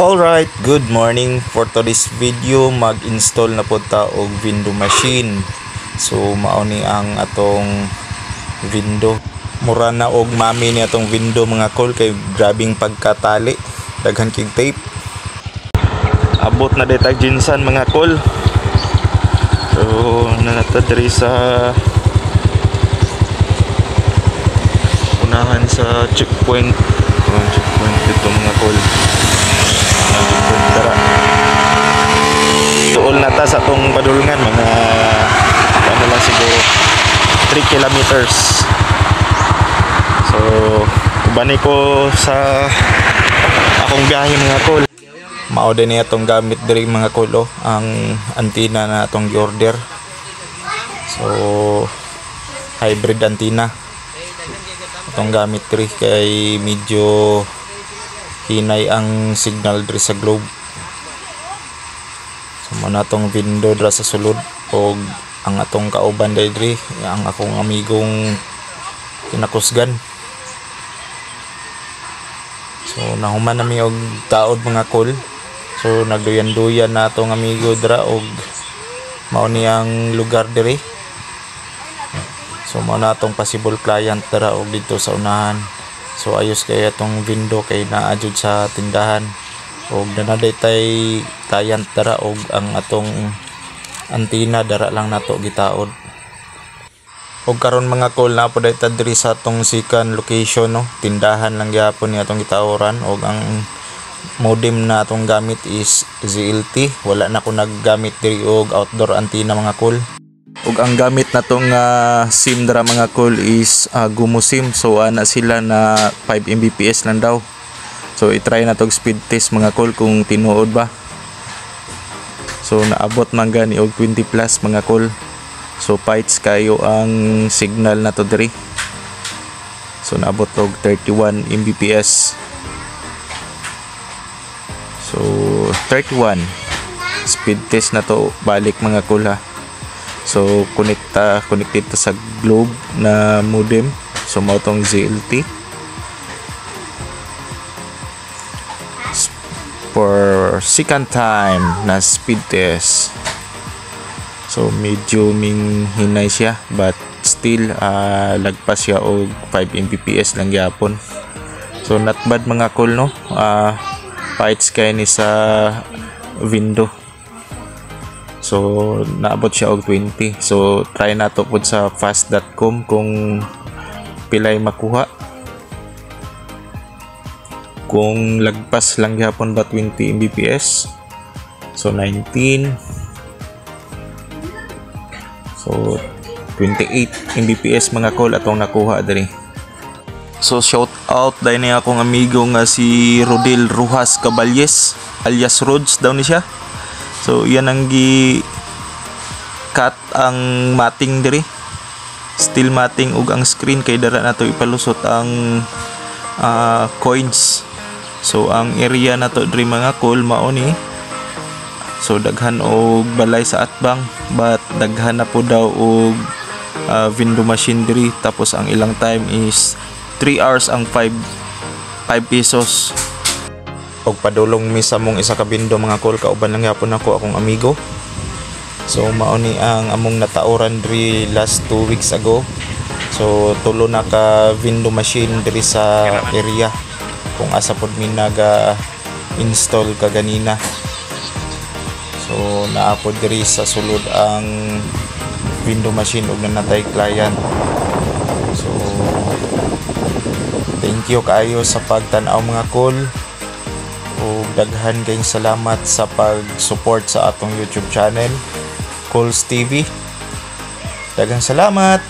Alright, good morning. For today's video, mag-install na po ta og window machine. So mao ni ang atong window. Mura na og mami ni atong window mga kol, kay grabing pagkatali. Daghan kig tape. Abot na detag jinsan mga kol. So nanata diri sa unahan sa checkpoint. Checkpoint dito mga kol. Tuol na ta sa atong padulungan, mga ano lang siguro 3 kilometers. So ubani ko sa akong biyahe mga kol. Mao din niya itong gamit diri mga kol, ang antenna na itong i-order. So hybrid antenna itong gamit diri, kay medyo hinay ang signal diri sa globe. So muna atong window dira sa sulod, og ang atong kauban diri ang akong amigong kinakusgan. So nahuman nami og taod mga kol. So nagduyan-duyan na atong amigo dira, og mao ni ang lugar diri. So mao na atong possible client dira og dito sa unahan. So ayos kay atong window, kay naa jud sa tindahan, og nanaday tay client dara, og ang atong antenna dara lang nato gitaod. Og karon mga kol, na po dayta diri sa atong second location, tindahan lang gyapon ni atong gitaoran, og ang modem na atong gamit is ZLT. Wala na ko naggamit diri og outdoor antenna mga kol. Ug ang gamit natong SIM dara mga kol is Gumo SIM. So ana sila na 5 Mbps lang daw. So i-try na tog speed test mga kol kung tinuod ba. So naabot man gani og 20 plus mga kol. So fights kayo ang signal na to diri. So naabot og 31 Mbps. So 31 speed test na to balik mga kol ha. So connected to sa globe na modem. So mao tong ZLT. For second time na speed test. So medyo hinay siya, but still lagpas siya og 5 Mbps lang gyapon. So not bad mga kol, no. Fights kay ni sa window. So naabot siya og 20. So try nato pud sa fast.com kung pilay makuha. Kung lagpas lang gyapon ba 20 Mbps. So 19. So 28 Mbps mga kol atong nakuha diri. So shout out dahil niya akong amigo nga si Rodel Rojas Caballes, alias Rods daw ni siya. So yan ang cut ang mating diri, steel mating, ug ang screen kay dara nato ipalusot ang coins. So ang area nato diri mga kol mao ni, so daghan og balay sa atbang, but daghan na po daw og window machine diri. Tapos ang ilang time is 3 hours ang 5 pesos. Og padulong mi sa mong isa ka window mga kol, kauban lang yapon ako akong amigo. So mao ni ang among nataoran diri last 2 weeks ago. So tulo na ka window machine diri sa area kung asa pod mi naga install kaganina. So naapod diri sa sulod ang window machine ug nanatay client. So thank you kaayo sa pagtan-aw mga kol. O daghan kayong salamat sa pag-support sa atong YouTube channel, Cols TV. Daghang salamat.